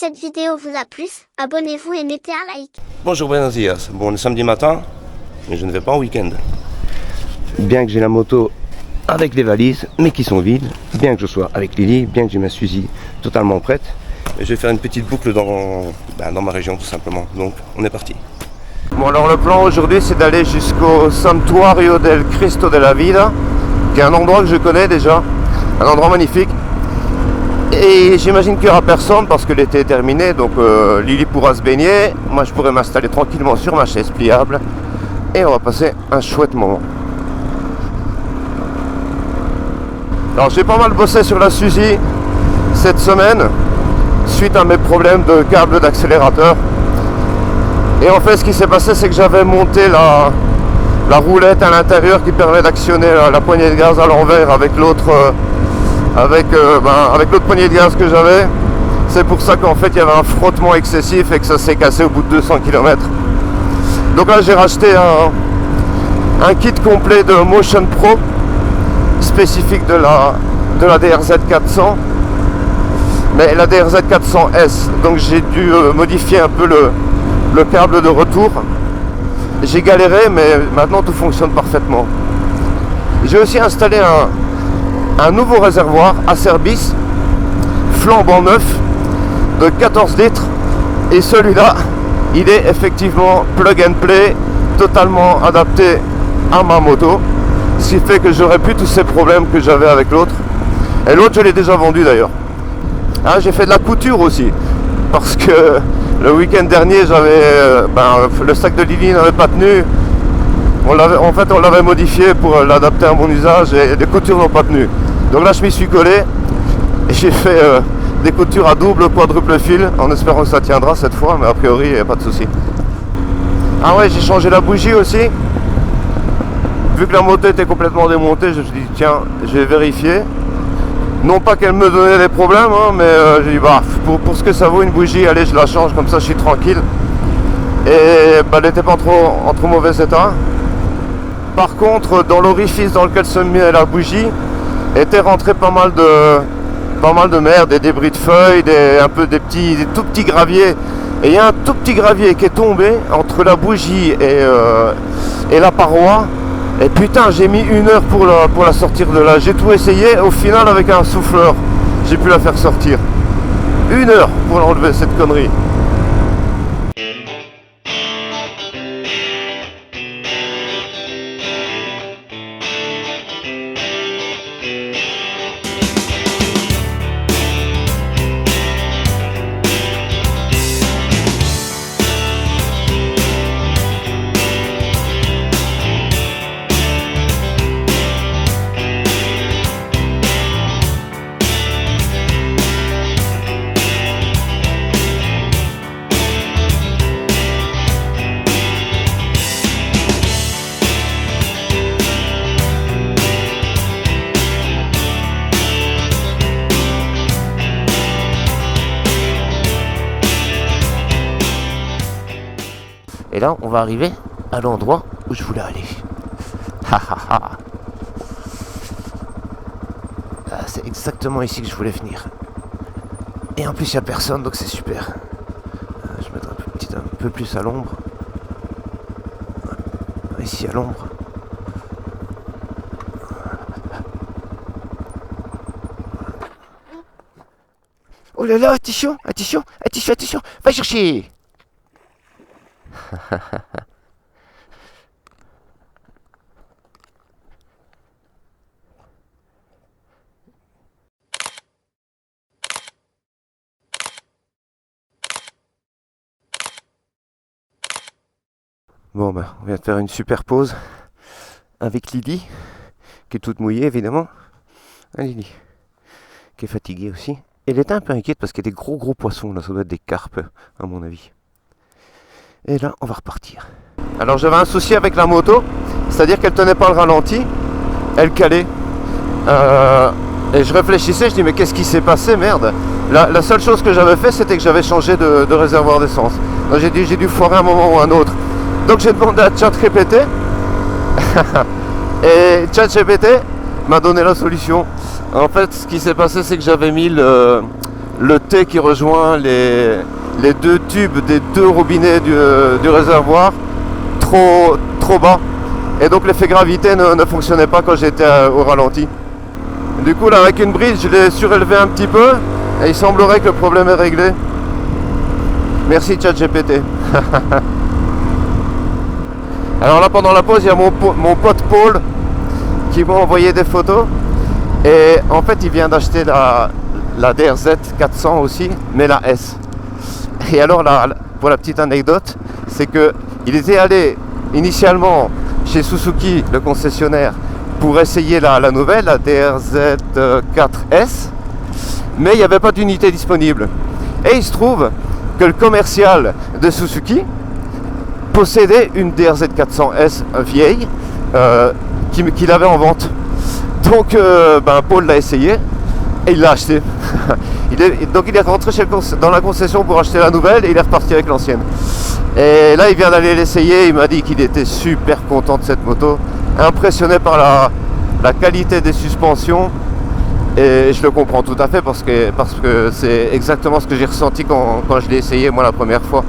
cette vidéo vous a plu, abonnez-vous et mettez un like. Bonjour, buenos dias. Bon, le samedi matin, mais je ne vais pas en week-end. Bien que j'ai la moto avec les valises, mais qui sont vides, bien que je sois avec Lily, bien que j'ai ma Suzy totalement prête, je vais faire une petite boucle dans ma région tout simplement. Donc, on est parti. Bon, alors le plan aujourd'hui, c'est d'aller jusqu'au Santuario del Cristo de la Vida, qui est un endroit que je connais déjà, un endroit magnifique. Et j'imagine qu'il n'y aura personne parce que l'été est terminé, donc Lily pourra se baigner, moi je pourrai m'installer tranquillement sur ma chaise pliable et on va passer un chouette moment. Alors j'ai pas mal bossé sur la Suzy cette semaine suite à mes problèmes de câble d'accélérateur. Et en fait ce qui s'est passé, c'est que j'avais monté la roulette à l'intérieur qui permet d'actionner la poignée de gaz à l'envers avec l'autre l'autre poignée de gaz que j'avais. C'est pour ça qu'en fait il y avait un frottement excessif et que ça s'est cassé au bout de 200 km. Donc là j'ai racheté un kit complet de Motion Pro spécifique de la DRZ 400, mais la DRZ 400S, donc j'ai dû modifier un peu le câble de retour. J'ai galéré, mais maintenant tout fonctionne parfaitement. J'ai aussi installé un nouveau réservoir Acerbis flambant neuf de 14 litres, et celui-là il est effectivement plug and play, totalement adapté à ma moto, ce qui fait que j'aurais plus tous ces problèmes que j'avais avec l'autre. Et l'autre je l'ai déjà vendu d'ailleurs. J'ai fait de la couture aussi parce que le week-end dernier j'avais le sac de Lily n'avait pas tenu. On l'avait modifié pour l'adapter à mon usage et les coutures n'ont pas tenu. Donc là je m'y suis collé et j'ai fait des coutures à double, quadruple fil en espérant que ça tiendra cette fois, mais a priori il n'y a pas de souci. Ah ouais, j'ai changé la bougie aussi. Vu que la moto était complètement démontée, je me suis dit tiens, je vais vérifier. Non pas qu'elle me donnait des problèmes, mais j'ai dit pour ce que ça vaut une bougie, allez je la change, comme ça je suis tranquille. Et elle n'était pas en trop mauvais état. Par contre, dans l'orifice dans lequel se met la bougie, était rentré pas mal de merde, des débris de feuilles, des tout petits graviers. Et il y a un tout petit gravier qui est tombé entre la bougie et la paroi. Et putain, j'ai mis 1 heure pour la sortir de là. J'ai tout essayé, au final avec un souffleur, j'ai pu la faire sortir. 1 heure pour enlever cette connerie. Et là, on va arriver à l'endroit où je voulais aller. C'est exactement ici que je voulais venir. Et en plus, il n'y a personne, donc c'est super. Je mettrai un peu plus à l'ombre. Ici, à l'ombre. Oh là là, attention, va chercher. Bon on vient de faire une super pause avec Lily, qui est toute mouillée évidemment. Lily, qui est fatiguée aussi. Elle était un peu inquiète parce qu'il y a des gros poissons là, ça doit être des carpes à mon avis. Et là, on va repartir. Alors j'avais un souci avec la moto, c'est-à-dire qu'elle tenait pas le ralenti, elle calait. Et je réfléchissais, je dis mais qu'est-ce qui s'est passé, merde. La seule chose que j'avais fait, c'était que j'avais changé de réservoir d'essence. Donc j'ai dû foirer un moment ou un autre. Donc j'ai demandé à ChatGPT et ChatGPT m'a donné la solution. En fait, ce qui s'est passé, c'est que j'avais mis le le T qui rejoint les deux tubes des deux robinets du réservoir trop bas. Et donc l'effet gravité ne fonctionnait pas quand j'étais au ralenti. Du coup là avec une brise je l'ai surélevé un petit peu et il semblerait que le problème est réglé. Merci ChatGPT. Alors là pendant la pause il y a mon pote Paul qui m'a envoyé des photos. Et en fait il vient d'acheter la DRZ 400 aussi, mais la S. Et alors là, pour la petite anecdote, c'est que il était allé initialement chez Suzuki, le concessionnaire, pour essayer la nouvelle, la DRZ 4S, mais il n'y avait pas d'unité disponible. Et il se trouve que le commercial de Suzuki possédait une DRZ 400S vieille qu'il avait en vente. Donc Paul l'a essayé et il l'a acheté. Donc il est rentré dans la concession pour acheter la nouvelle et il est reparti avec l'ancienne. Et là il vient d'aller l'essayer, il m'a dit qu'il était super content de cette moto, impressionné par la qualité des suspensions. Et je le comprends tout à fait parce que c'est exactement ce que j'ai ressenti quand je l'ai essayé moi la première fois.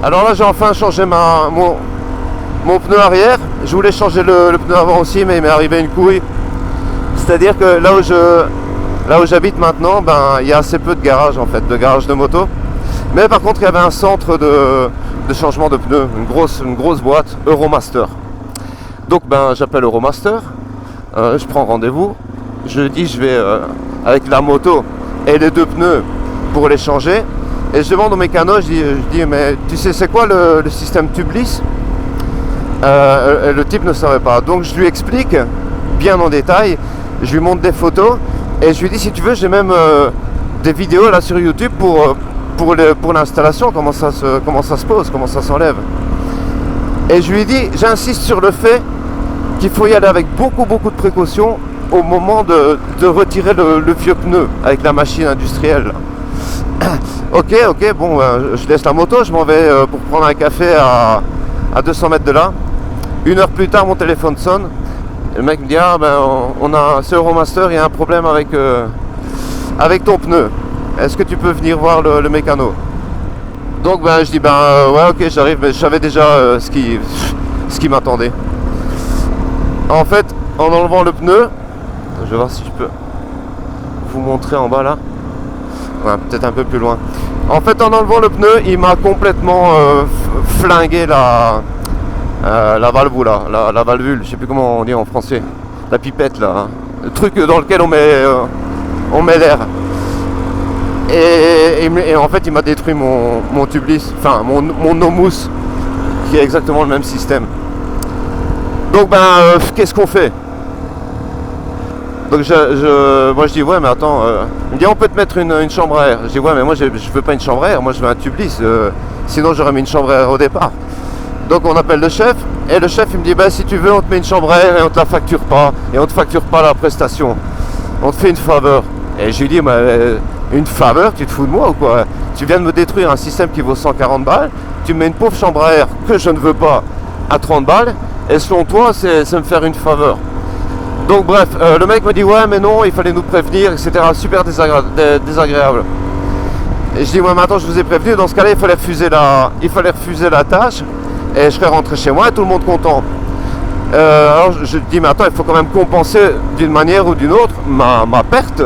Alors là j'ai enfin changé mon pneu arrière. Je voulais changer le pneu avant aussi, mais il m'est arrivé une couille. C'est-à-dire que là où j'habite maintenant, il y a assez peu de garages en fait, de garages de moto. Mais par contre il y avait un centre de changement de pneus, une grosse boîte, Euromaster. Donc j'appelle Euromaster, je prends rendez-vous, je dis je vais avec la moto et les deux pneus pour les changer. Et je demande au mécano, je dis mais tu sais c'est quoi le système tubeless? Le type ne savait pas. Donc je lui explique bien en détail, je lui montre des photos et je lui dis si tu veux j'ai même des vidéos là sur YouTube pour l'installation, comment ça se pose, comment ça s'enlève. Et je lui dis, j'insiste sur le fait qu'il faut y aller avec beaucoup de précautions au moment de retirer le vieux pneu avec la machine industrielle. Ok, bon, je laisse la moto, je m'en vais pour prendre un café à 200 mètres de là. Une heure plus tard, mon téléphone sonne. Le mec me dit, c'est Euromaster, il y a un problème avec ton pneu. Est-ce que tu peux venir voir le mécano? Donc je dis ouais ok j'arrive, mais je savais déjà ce qui m'attendait. En fait, en enlevant le pneu, je vais voir si je peux vous montrer en bas là. Ouais, peut-être un peu plus loin. En fait, en enlevant le pneu, il m'a complètement flingué la valve là, la valvule, je sais plus comment on dit en français, la pipette là, hein. Le truc dans lequel on met l'air. Et en fait il m'a détruit mon tubeless, enfin mon no-mousse, qui est exactement le même système. Donc qu'est-ce qu'on fait? Donc moi je dis ouais mais attends, il me dit on peut te mettre une chambre à air. Je dis ouais mais moi je veux pas une chambre à air, moi je veux un tubeless, sinon j'aurais mis une chambre à air au départ. Donc on appelle le chef et le chef il me dit si tu veux on te met une chambre à air et on te la facture pas, et on te facture pas la prestation, on te fait une faveur. Et je lui dis une faveur, tu te fous de moi ou quoi? Tu viens de me détruire un système qui vaut 140 balles, tu me mets une pauvre chambre à air que je ne veux pas à 30 balles, et selon toi c'est me faire une faveur. Donc bref, le mec me dit ouais mais non, il fallait nous prévenir, etc. Super désagréable. Et je dis ouais mais attends, je vous ai prévenu, dans ce cas là il fallait refuser la tâche et je serais rentré chez moi et tout le monde content. Alors je dis mais attends, il faut quand même compenser d'une manière ou d'une autre ma perte.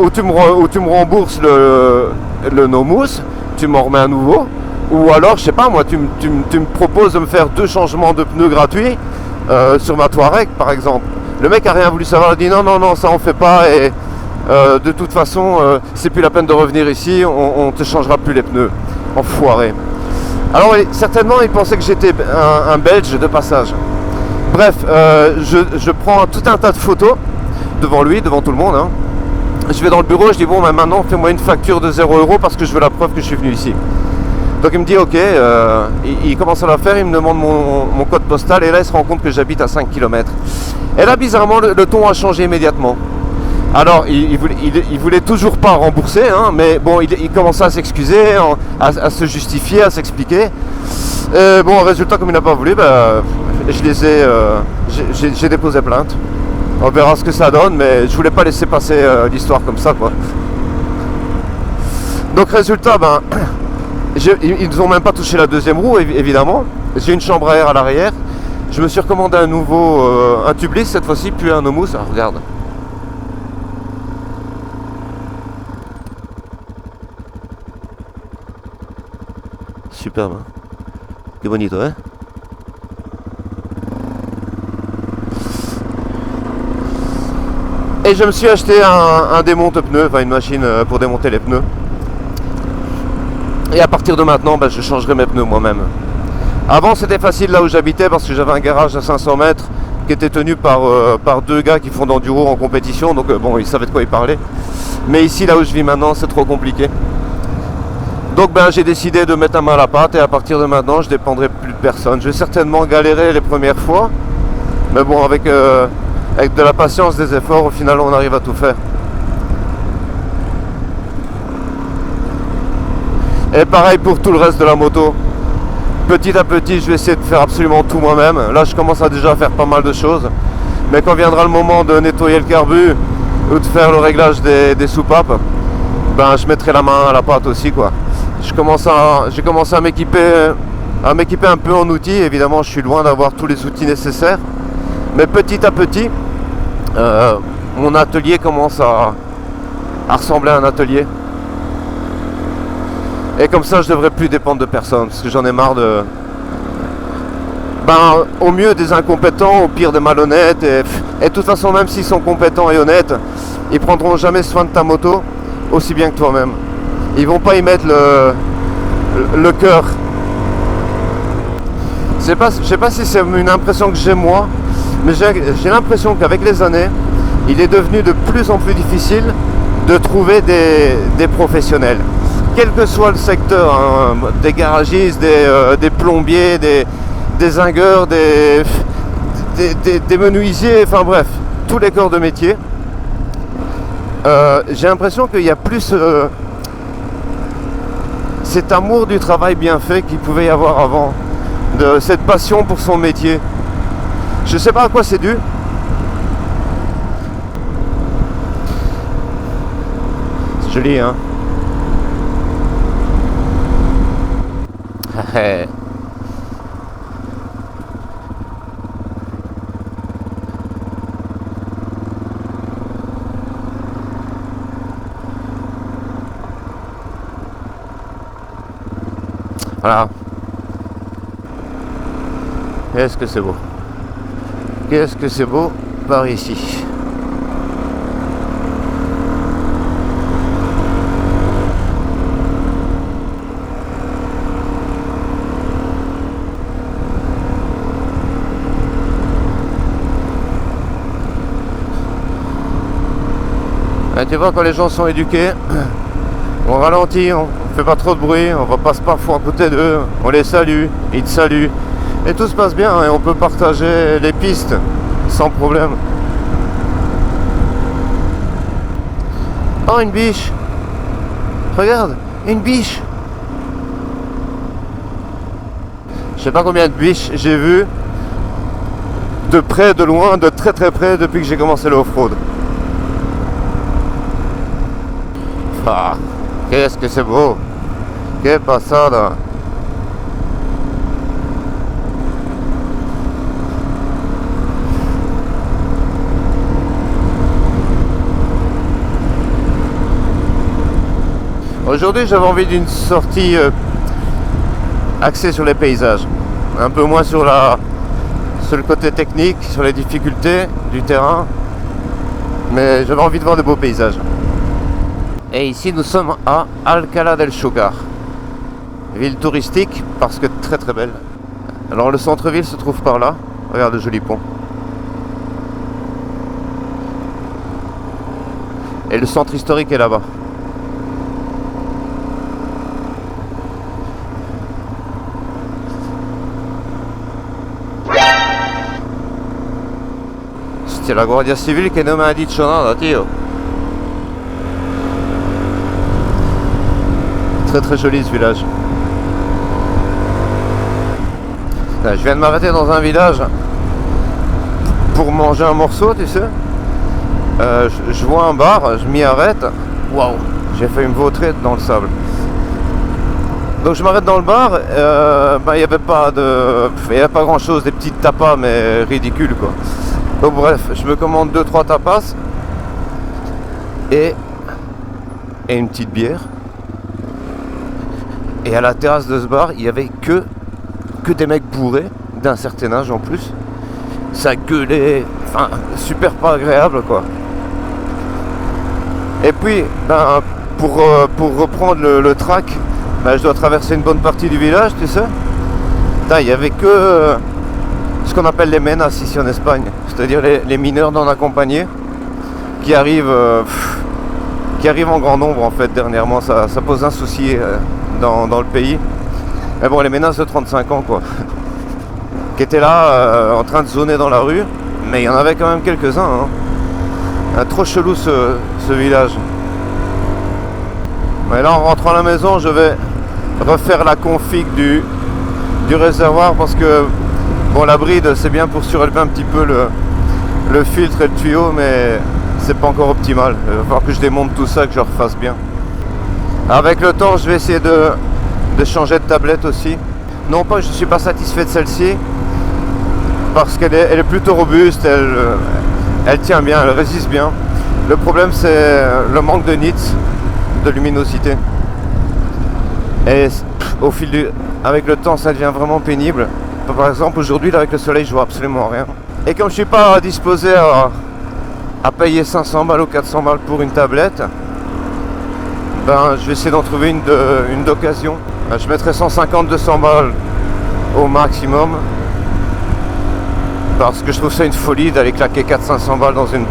Ou tu me rembourses le no-mousse, tu m'en remets à nouveau, ou alors je sais pas moi, tu me proposes de me faire 2 changements de pneus gratuits sur ma Touareg par exemple. Le mec a rien voulu savoir, il dit non ça on fait pas, et de toute façon c'est plus la peine de revenir ici, on te changera plus les pneus. Enfoiré. Alors certainement il pensait que j'étais un Belge de passage. Bref, je prends tout un tas de photos devant lui, devant tout le monde, hein. Je vais dans le bureau, je dis bon maintenant fais-moi une facture de 0 € parce que je veux la preuve que je suis venu ici. Donc il me dit ok, il commence à la faire, il me demande mon code postal et là il se rend compte que j'habite à 5 km. Et là bizarrement le ton a changé immédiatement. Alors il voulait toujours pas rembourser, hein, mais bon il commençait à s'excuser, à se justifier, à s'expliquer. Bon résultat comme il n'a pas voulu, j'ai déposé plainte. On verra ce que ça donne, mais je voulais pas laisser passer l'histoire comme ça, quoi. Donc résultat, ben, ils nous ont même pas touché la deuxième roue, évidemment. J'ai une chambre à air à l'arrière. Je me suis recommandé un nouveau, un tubeless cette fois-ci, puis un houmous. Alors regarde. Superbe, hein. Qué bonito, hein. Et je me suis acheté un démonte-pneus, enfin une machine pour démonter les pneus. Et à partir de maintenant, ben, je changerai mes pneus moi-même. Avant c'était facile là où j'habitais parce que j'avais un garage à 500 mètres qui était tenu par deux gars qui font d'enduro en compétition, donc bon, ils savaient de quoi ils parlaient. Mais ici, là où je vis maintenant, c'est trop compliqué. Donc ben, j'ai décidé de mettre la main à la pâte et à partir de maintenant, je ne dépendrai plus de personne. Je vais certainement galérer les premières fois, mais bon, avec de la patience, des efforts, au final, on arrive à tout faire. Et pareil pour tout le reste de la moto. Petit à petit, je vais essayer de faire absolument tout moi-même. Là, je commence à déjà faire pas mal de choses. Mais quand viendra le moment de nettoyer le carbu ou de faire le réglage des soupapes, ben, je mettrai la main à la pâte aussi, quoi. J'ai commencé à m'équiper un peu en outils. Évidemment, je suis loin d'avoir tous les outils nécessaires. Mais petit à petit, mon atelier commence à ressembler à un atelier. Et comme ça, je devrais plus dépendre de personne, parce que j'en ai marre de... Ben, au mieux des incompétents, au pire des malhonnêtes. Et de toute façon, même s'ils sont compétents et honnêtes, ils prendront jamais soin de ta moto aussi bien que toi-même. Ils vont pas y mettre le cœur. Je sais pas si c'est une impression que j'ai moi, mais j'ai l'impression qu'avec les années, il est devenu de plus en plus difficile de trouver des professionnels. Quel que soit le secteur, hein, des garagistes, des plombiers, des zingueurs, des menuisiers, enfin bref, tous les corps de métier. J'ai l'impression qu'il y a plus cet amour du travail bien fait qu'il pouvait y avoir avant, de cette passion pour son métier. Je sais pas à quoi c'est dû. C'est joli, hein. Voilà. Qu'est-ce que c'est beau. Qu'est-ce que c'est beau par ici. Et tu vois, quand les gens sont éduqués, on ralentit, on fait pas trop de bruit, on repasse parfois à côté d'eux, on les salue, ils te saluent. Et tout se passe bien et on peut partager les pistes sans problème. Oh, une biche! Regarde, une biche! Je sais pas combien de biches j'ai vu de près, de loin, de très très près depuis que j'ai commencé le off-road. Ah, qu'est-ce que c'est beau! Que passada! Aujourd'hui, j'avais envie d'une sortie axée sur les paysages, un peu moins sur le côté technique, sur les difficultés du terrain, mais j'avais envie de voir de beaux paysages. Et ici, nous sommes à Alcalá del Xúcar, ville touristique parce que très très belle. Alors le centre-ville se trouve par là. Regarde le joli pont. Et le centre historique est là-bas. C'est la Guardia Civile che non mi ha detto nada, tio. Très très joli ce village. Là, je viens de m'arrêter dans un village pour manger un morceau, tu sais. je vois un bar, je m'y arrête. Waouh, j'ai failli me vautrer dans le sable. Donc je m'arrête dans le bar, il n'y avait pas grand chose, des petites tapas mais ridicules quoi. Donc bref, je me commande 2-3 tapas et une petite bière. Et à la terrasse de ce bar, il n'y avait que des mecs bourrés, d'un certain âge en plus. Ça gueulait, enfin super pas agréable quoi. Et puis, pour reprendre le track, je dois traverser une bonne partie du village, tu sais. Il n'y avait que ce qu'on appelle les menas ici en Espagne, c'est-à-dire les mineurs non accompagnés qui arrivent en grand nombre en fait dernièrement. Ça pose un souci dans le pays. Mais bon, les menas de 35 ans quoi, qui étaient là en train de zoner dans la rue, mais il y en avait quand même quelques-uns. Trop chelou ce village. Mais là, en rentrant à la maison, je vais refaire la config du réservoir parce que bon, la bride c'est bien pour surélever un petit peu le filtre et le tuyau, mais c'est pas encore optimal. Il va falloir que je démonte tout ça, que je refasse bien. Avec le temps, je vais essayer de changer de tablette aussi. Non pas que je suis pas satisfait de celle-ci parce qu'elle est plutôt robuste, elle tient bien, elle résiste bien. Le problème c'est le manque de nits, de luminosité. Et avec le temps ça devient vraiment pénible. Par exemple aujourd'hui là, avec le soleil je vois absolument rien. Et comme je suis pas disposé à payer 500 balles ou 400 balles pour une tablette, je vais essayer d'en trouver une d'occasion. Je mettrai 150-200 balles au maximum. Parce que je trouve ça une folie d'aller claquer 400-500 balles dans une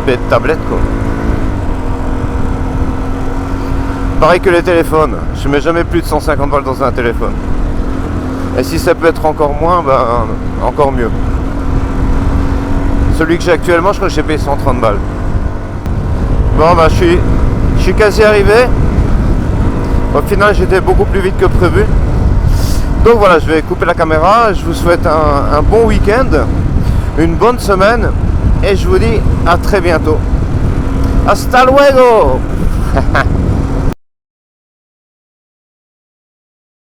bête tablette quoi. Pareil que les téléphones, je mets jamais plus de 150 balles dans un téléphone. Et si ça peut être encore moins, encore mieux. Celui que j'ai actuellement, je crois que j'ai payé 130 balles. Bon je suis quasi arrivé. Au final j'étais beaucoup plus vite que prévu. Donc voilà, je vais couper la caméra. Je vous souhaite un bon week-end, une bonne semaine et je vous dis à très bientôt. Hasta luego.